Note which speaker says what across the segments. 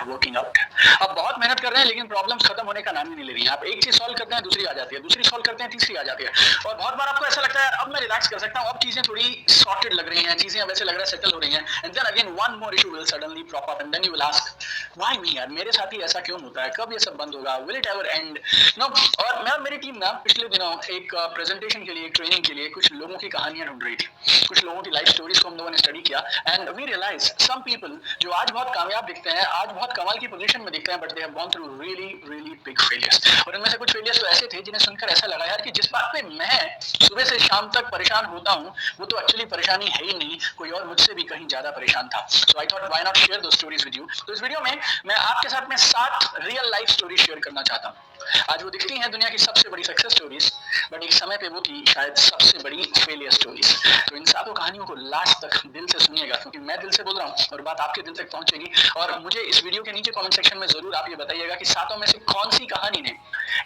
Speaker 1: Working out. अब बहुत मेहनत कर रहे हैं लेकिन प्रॉब्लम्स खत्म होने का नाम ही नहीं ले रही है। आप एक चीज सॉल्व करते हैं दूसरी आ जाती है, दूसरी सॉल्व करते हैं तीसरी आ जाती है, और बहुत बार आपको ऐसा लगता है अब मैं रिलैक्स कर सकता हूँ, अब चीजें थोड़ी सॉर्टेड लग रही हैं, चीजें अब ऐसे लग रहा है सेटल हो रही हैं, and then again one more issue will suddenly prop up and then you will ask why me यार, मेरे साथ ही ऐसा क्यों होता है, कब ये सब बंद होगा, will it ever end no. और मैं और मेरी टीम ना पिछले दिनों एक प्रेजेंटेशन के लिए, एक ट्रेनिंग के लिए कुछ लोगों की कहानियां ढूंढ रही थी, कुछ लोगों की लाइफ स्टोरीज को हम लोगों ने स्टडी किया, and we realise some people जो आज बहुत कामयाब दिखते हैं, आज बहुत कमाल की पोजीशन में दिखते हैं, but they have gone through really really big failures. और इनमें से कुछ फेलियर्स तो ऐसे थे जिन्हें सुनकर ऐसा लगा यार कि जिस बात पे मैं सुबह से शाम तक परेशान होता हूँ वो तो एक्चुअली परेशानी है ही नहीं, कोई और मुझसे भी कहीं ज्यादा परेशान था। So I thought why not share दो स्टोरीज विद यू। तो इस वीडियो में मैं आपके साथ में 7 रियल लाइफ स्टोरी शेयर करना चाहता हूँ। आज वो दिखती हैं दुनिया की सबसे बड़ी सक्सेस स्टोरीज, बट एक समय पे वो थी शायद सबसे बड़ी फेलियर स्टोरीज। तो इन 7 कहानियों को लास्ट तक दिल से सुनिएगा, क्योंकि मैं दिल से बोल रहा हूँ और बात आपके दिल तक पहुंचेगी। और मुझे इस वीडियो के नीचे कमेंट सेक्शन में जरूर आप ये बताइएगा कि 7 में से कौन सी कहानी ने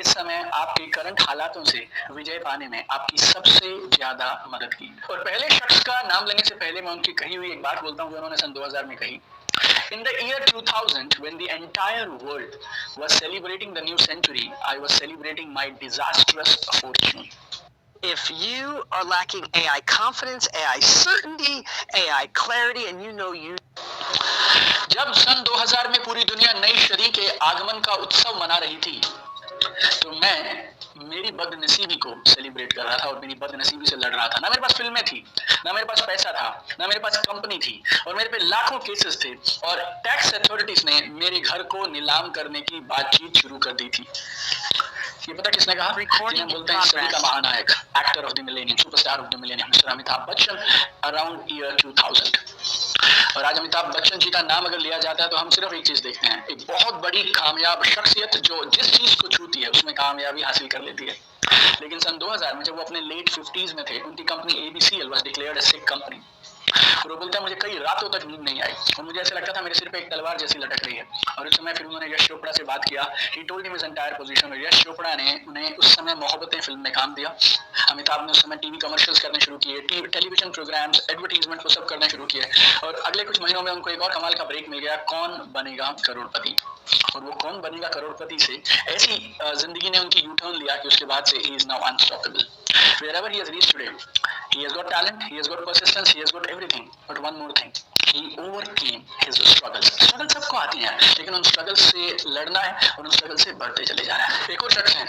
Speaker 1: इस समय आपके करंट हालातों से विजय पाने में आपकी सबसे ज्यादा मदद की। और पहले शख्स का नाम लेने से पहले मैं उनकी कही हुई एक बात बोलता हूँ, उन्होंने सन 2000 में कही। In the year 2000, when the entire world was celebrating the new century, I was celebrating my disastrous fortune.
Speaker 2: If you are lacking AI confidence, AI certainty, AI clarity, and you know you...
Speaker 1: जब सन 2000 में पूरी दुनिया नई सदी के आगमन का उत्सव मना रही थी, तो मैं मेरी बदनसीबी को सेलिब्रेट कर रहा था और मेरी बदनसीबी से लड़ रहा था। ना मेरे पास फिल्में थी, ना मेरे पास पैसा था, ना मेरे पास कंपनी थी, और मेरे पे लाखों केसेस थे, और टैक्स अथॉरिटीज ने मेरे घर को नीलाम करने की बातचीत शुरू कर दी थी। ये पता किसने कहा? जिन्हें बोलते हैं सदी का महानायक, actor of the millennium, superstar of the millennium, mister Amitabh Bachchan, around year 2000। और आज अमिताभ बच्चन जी का नाम अगर लिया जाता है तो हम सिर्फ एक चीज देखते हैं, एक बहुत बड़ी कामयाब शख्सियत जो जिस चीज को छूती है उसमें कामयाबी हासिल कर लेती है। लेकिन सन 2000 में जब वो अपने लेट 50s में थे, उनकी company ABCL was declared A sick company. और वो बोलता है मुझे कई रातों तक नींद नहीं आई और मुझे ऐसा लगता था मेरे सिर पे एक तलवार जैसी लटक रही है। और उस समय फिर उन्होंने यश चोपड़ा से बात किया, he told him his entire position. और यश चोपड़ा ने उन्हें उस समय मोहब्बतें फिल्म में काम दिया। अमिताभ ने उस समय टीवी कमर्शियल्स करने शुरू किए, टेलीविजन प्रोग्राम्स, एडवर्टीजमेंट वो सब करने शुरू किए। और अगले कुछ महीनों में उनको एक और कमाल का ब्रेक मिल गया, कौन बनेगा करोड़पति। और वो कौन बनेगा करोड़पति से ऐसी जिंदगी ने उनकी यू टर्न लिया कि उसके बाद से he is now unstoppable. Wherever he has reached today, he has got talent, he has got persistence, he has got everything. But one more thing, he overcame his struggles. Struggles सबको आती हैं, लेकिन उन struggles से लड़ना है और उन struggles से बढ़ते चले जाना है। एक और शख्स है,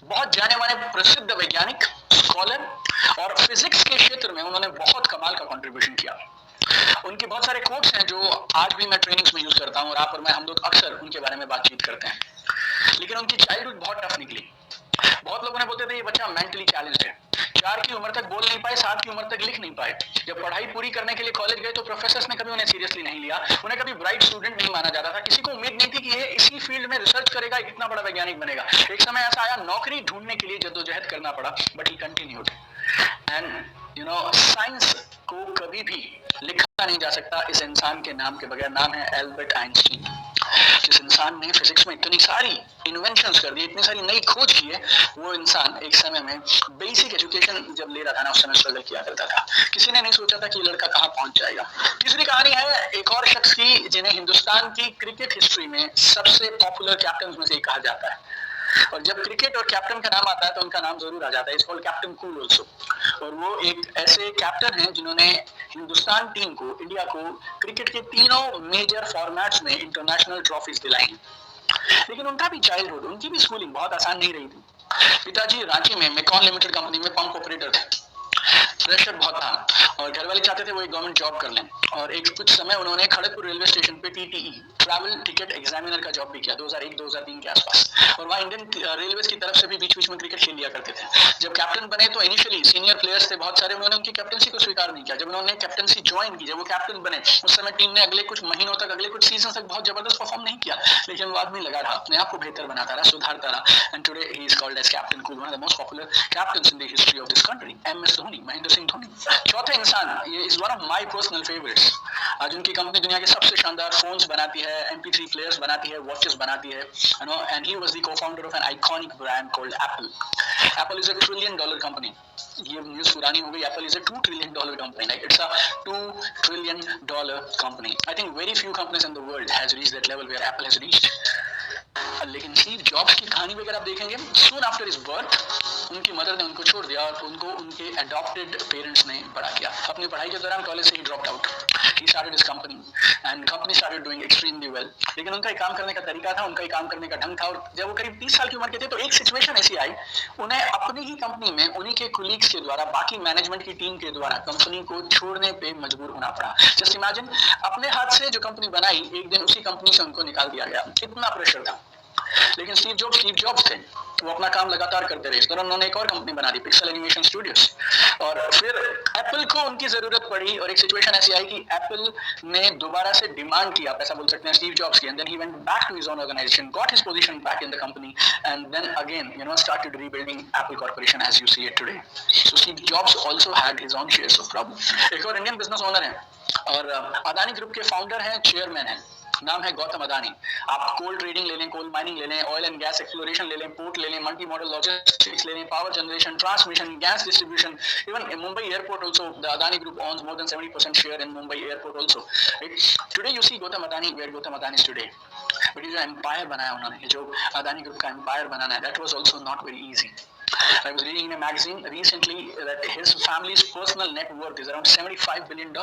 Speaker 1: बहुत जाने माने प्रसिद्ध वैज्ञानिक, स्कॉलर, और फिजिक्स के क्षेत्र में उन्होंने बहुत कमाल का कंट्रीब्यूशन किया। उनके बहुत सारे कोट्स हैं जो आज भी मैं ट्रेनिंग्स में यूज करता हूँ, और आप और मैं हम लोग अक्सर उनके बारे में बातचीत करते हैं। लेकिन उनकी चाइल्डहुड बहुत टफ निकली। बहुत लोगों ने बोलते थे ये बच्चा मेंटली चैलेंज्ड है, 4 की उम्र तक बोल नहीं पाए, 7 की उम्र तक लिख नहीं पाए। जब पढ़ाई पूरी करने के लिए कॉलेज गए तो प्रोफेसर्स ने कभी उन्हें सीरियसली नहीं लिया, उन्हें कभी ब्राइट स्टूडेंट नहीं माना जाता था। किसी को उम्मीद नहीं थी कि ये इसी फील्ड में रिसर्च करेगा, इतना बड़ा वैज्ञानिक बनेगा। एक समय ऐसा आया, नौकरी ढूंढने के लिए जद्दोजहद करना पड़ा, but he continued. And you know, science को कभी भी लिखा नहीं जा सकता इस इंसान के नाम के बगैर। नाम है एल्बर्ट आइंस्टीन। जिस इंसान ने फिजिक्स में इतनी सारी इन्वेंशंस कर दी, इतनी सारी नई खोज की है, वो इंसान एक समय में बेसिक एजुकेशन जब ले रहा था ना, उस समय स्ट्रगल किया करता था। किसी ने नहीं सोचा था कि ये लड़का कहाँ पहुंच जाएगा। तीसरी कहानी है एक और शख्स की जिन्हें हिंदुस्तान की क्रिकेट हिस्ट्री में सबसे पॉपुलर कैप्टन में से कहा जाता है। और जब क्रिकेट और कैप्टन का नाम आता है तो उनका नाम जरूर आ जाता है, it's called captain cool also. और वो एक ऐसे कैप्टन हैं जिन्होंने हिंदुस्तान टीम को, इंडिया को, क्रिकेट के तीनों मेजर फॉर्मेट्स में इंटरनेशनल ट्रॉफीज दिलाई। लेकिन उनका भी चाइल्डहुड, उनकी भी स्कूलिंग बहुत आसान नहीं रही थी। पिताजी रांची में मेकॉन लिमिटेड कंपनी में पंप ऑपरेटर थे, प्रेशर बहुत था और घर वाले चाहते थे वो एक गवर्नमेंट जॉब कर लें। और एक कुछ समय उन्होंने खड़गपुर रेलवे स्टेशन पे टीटीई, ट्रैवल टिकट एग्जामिनर का जॉब भी किया 2001-2003 के आसपास। और वहाँ इंडियन रेलवेज की तरफ से भी बीच बीच में क्रिकेट खेल लिया करते थे। जब कैप्टन बने तो इनिशियली सीनियर प्लेयर्स थे बहुत सारे, उन्होंने उनकी कैप्टनसी को स्वीकार नहीं किया। जब उन्होंने कैप्टनसी ज्वाइन की, जब वो कैप्टन बने, उस समय टीम ने अगले कुछ महीनों तक, अगले कुछ सीजन तक बहुत जबरदस्त परफॉर्म नहीं किया। लेकिन वो आदमी लगा रहा, अपने आप को बेहतर बनाता रहा, सुधारता रहा। And today he is called as captain cool, one of the most popular captains in the history of this country, MS Dhoni. Dhoni, Mahendra Singh Dhoni. चौथा इंसान, ये is one of my personal favourites. आज उनकी कंपनी दुनिया के सबसे शानदार फोन्स बनाती है, MP3 प्लेयर्स बनाती है, वॉचेस बनाती है, you know, and he was the co-founder of an iconic brand called Apple. Apple is a $1 trillion company. ये न्यूज़ पुरानी हो गई। Apple is a $2 trillion company, like it's a $2 trillion company. I think very few companies in the world has reached that level where Apple has reached. लेकिन Steve Jobs की कहानी वगैरह आप देखेंगे, सून आफ्टर हिज बर्थ उनकी mother ने उनको छोड़ दिया और उनको उनके अडॉप्टेड पेरेंट्स ने बड़ा किया। अपनी पढ़ाई के दौरान कॉलेज से ही dropped out. He started his company and company started doing extremely well. लेकिन उनका एक काम करने का तरीका था, उनका एक काम करने का ढंग था, और जब वो करीब 30 साल की उम्र के थे तो एक सिचुएशन ऐसी आई, उन्हें अपनी ही कंपनी में उन्हीं के कुलीग्स के द्वारा, बाकी मैनेजमेंट की टीम के द्वारा कंपनी को छोड़ने पे मजबूर होना पड़ा। जस्ट इमेजिन, अपने हाथ से जो कंपनी बनाई, एक दिन उसी कंपनी से उनको निकाल दिया गया। इतना प्रेशर था। लेकिन स्टीव जॉब्स थे, वो अपना काम लगातार करते रहे। इस दौरान उन्होंने एक और कंपनी बना दी, पिक्सल एनिमेशन स्टूडियोज। और फिर एप्पल को उनकी जरूरत पड़ी और एक सिचुएशन ऐसी आई कि एप्पल ने दोबारा से डिमांड किया, आप ऐसा बोल सकते हैं, स्टीव जॉब्स की, and then he went back to his own organisation, got his position back in the company, and then again, you know, started rebuilding Apple corporation as you see it today. So Steve Jobs also had his own shares of problem. एक और Indian business owner है और Adani group के founder हैं, chairman हैं, नाम है गौतम अदानी। आप कोल ट्रेडिंग ले लें, कोल माइनिंग ले लें, ऑयल एंड गैस एक्सप्लोरेशन ले लें, पोर्ट ले लें, मल्टी मॉडल लॉजिस्टिक्स ले लें, power generation, transmission, gas distribution, even Mumbai airport also, the Adani Group owns more than 70% share in Mumbai airport also, right? Today you see Gautam Adani, where Gautam Adani is today, but ये जो empire बनाया उन्होंने, जो Adani group का empire बनाना है, that was also not very easy. I was reading in a magazine recently that his family's personal net worth is around $75 billion.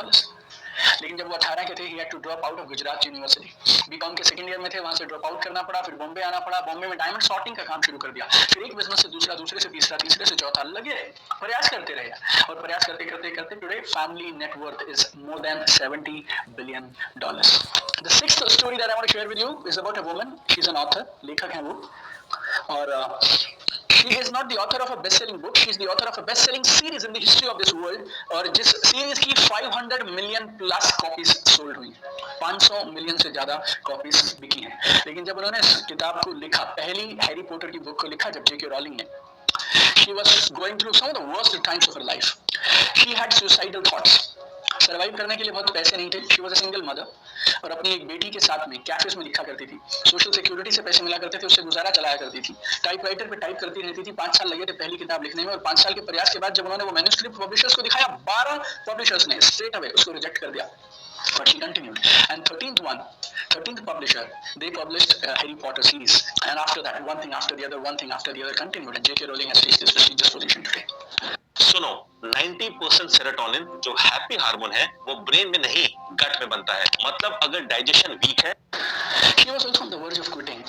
Speaker 1: लेकिन जब वो 18 के थे, he had to drop out of Gujarat university. B Com के second year में थे, वहां से ड्रॉप आउट करना पड़ा, फिर बॉम्बे आना पड़ा, बॉम्बे में डायमंड सॉर्टिंग का काम शुरू कर दिया, फिर एक बिजनेस से दूसरा, दूसरे से तीसरा, तीसरे से चौथा, लगे प्रयास करते रहे और प्रयास करते करते करते today family net worth is more than $70 billion. The sixth story that I want to share with you is about a woman. She's an author, लेखक हैं वो, और she is not the author of a best-selling book. She is the author of a best-selling series in the history of this world. और जिस series की 500 million plus copies sold हुई, 500 million से ज्यादा कॉपीज बिकी हैं। लेकिन जब उन्होंने इस किताब को लिखा, पहली हैरी पॉटर की बुक को लिखा जब J.K. रॉलिंग ने, she was going through some of the worst times of her life. She had suicidal thoughts. Survive करने के लिए बहुत पैसे नहीं थे। She was a single mother और अपनी एक बेटी के साथ में कैफेज में लिखा करती थी। सोशल सिक्योरिटी से पैसे मिला करते थे, उससे गुजारा चलाया करती थी। टाइपराइटर पे टाइप करती रहती थी। 5 साल लगे थे पहली किताब लिखने में, और 5 साल के प्रयास के बाद जब उन्होंने वो मैन्युस्क्रिप्ट पब्लिशर्स को दिखाया, 12 पब्लिशर्स ने स्ट्रेट अवे उसको रिजेक्ट कर दिया। But she continued, and 13th publisher, they published Harry Potter series, and after that, one thing after the other continued, and J.K. Rowling has reached this prestigious position today.
Speaker 3: सुनो, 90% serotonin जो happy hormone है, वो brain में नहीं, गट में बनता है। मतलब अगर डाइजेशन वीक है।
Speaker 1: She was also on the verge of quitting.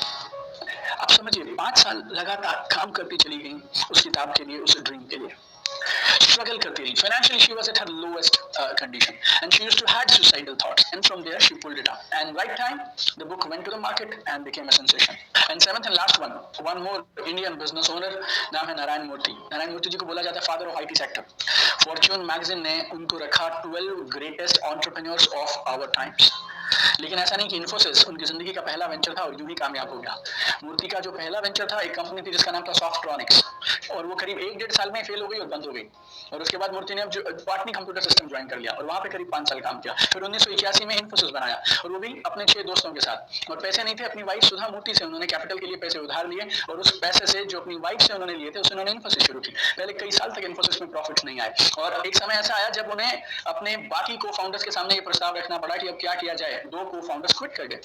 Speaker 1: आप समझिए, 5 साल लगातार काम करती चली गई उस किताब के लिए, उस ड्रीम के लिए। Struggle करती रही। Financially, she was at her lowest condition, and she used to had suicidal thoughts. And from there, she pulled it up. And right time, the book went to the market and became a sensation. And seventh and last one more Indian business owner, नाम है नारायण मूर्ति। नारायण मूर्ति जी को बोला जाता है father of IT sector. Fortune magazine ने उनको रखा 12 greatest entrepreneurs of our times. लेकिन ऐसा नहीं कि इन्फोसिस उनकी जिंदगी का पहला वेंचर था और यूं ही कामयाब हो गया। मूर्ति का जो पहला वेंचर था, एक कंपनी थी जिसका नाम था सॉफ्ट्रॉनिक्स, और वो करीब 1-1.5 साल में फेल हो गई और बंद हो गई। और उसके बाद मूर्ति ने अब पाटनी कंप्यूटर सिस्टम ज्वाइन कर लिया और वहां पे करीब 5 साल काम किया। फिर 1981 में इन्फोसिस बनाया, और वो भी अपने 6 दोस्तों के साथ। और पैसे नहीं थे, अपनी वाइफ सुधा मूर्ति से उन्होंने कैपिटल के लिए पैसे उधार लिए, और उस पैसे से जो अपनी वाइफ से उन्होंने लिए थे, उससे उन्होंने इन्फोसिस शुरू की। पहले कई साल तक इन्फोसिस में प्रॉफिट नहीं आए, और एक समय ऐसा आया जब उन्हें अपने बाकी को फाउंडर्स के सामने ये प्रस्ताव रखना पड़ा कि अब क्या किया जाए। 2 को फाउंडर्स क्विट कर गए,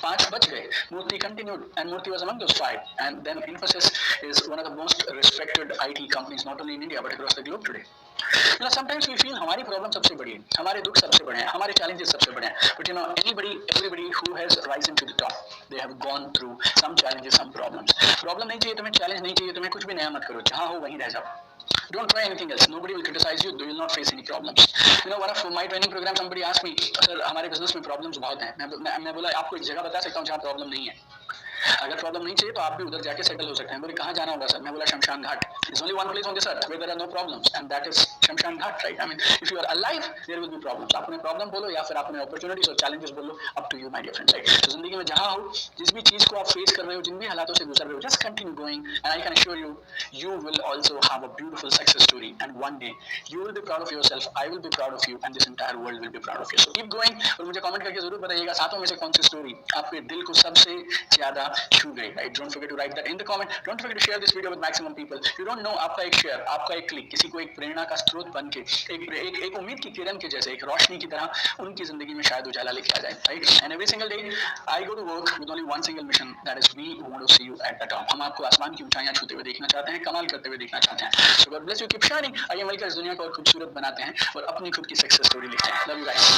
Speaker 1: 5 बच गए। Murthy continued, and Murthy was among those 5, and then Infosys is one of the most respected IT companies not only in India but across the globe today. You know, sometimes we feel हमारी problem सबसे बड़ी है, हमारे दुख सबसे बड़े हैं, हमारे चैलेंजेस सबसे बड़े हैं। But you know, everybody who has risen to the top, they have gone through some challenges, some problems. Problem नहीं चाहिए तुम्हें, चैलेंज नहीं चाहिए तुम्हें, कुछ भी नया मत करो, जहाँ हो वहीं रह जाओ। Don't try anything else. Nobody will criticize you. You will not face any problems. You know, one of my training program, somebody asked me, sir, हमारे business में problems बहुत हैं। मैं बोला, आपको एक जगह बता सकता हूँ जहाँ प्रॉब्लम नहीं है। अगर प्रॉब्लम नहीं चाहिए तो आप भी उधर जाके सेटल हो सकते हैं। बोले कहाँ जाना होगा सर? मैं बोला शमशान घाट। There's only one place on this earth where there are no problems, and that is शमशान घाट, right? I mean, if you are alive, there will be problems. आप उन्हें प्रॉब्लम बोलो या फिर आप उन्हें अपॉर्चुनिटीज और चैलेंजेस बोलो, up to you, my dear friends, right? तो जिंदगी में जहाँ हो, जिस भी चीज को आप फेस कर रहे हो, जिन भी हालातों से गुजर रहे हो, just continue going, and I can assure you, you will also have a beautiful wonderful success story, and one day you will be proud of yourself, I will be proud of you, and this entire world will be proud of you. So keep going, और मुझे comment करके जरूर बताइएगा सातों में से कौन सी story आपके दिल को सबसे ज्यादा छू गई. Right, don't forget to write that in the comment. Don't forget to share this video with maximum people. You don't know, आपका एक शेयर, आपका एक क्लिक किसी को एक प्रेरणा का स्रोत बन के एक उम्मीद की किरण के जैसे, एक रोशनी की तरह उनकी जिंदगी में शायद उजाला लेके आ जाए. Right, and every single day I go to work with only one single mission, that is we want to see you at the top. हम आपको आसमान की ऊंचाइयां छूते हुए देखना चाहते हैं, कमाल करते हुए देखना चाहते हैं. So God bless you, keep shining. आइए मिलकर इस दुनिया को और खूबसूरत बनाते हैं और अपनी खुद की सक्सेस स्टोरी लिखते हैं. Love you guys.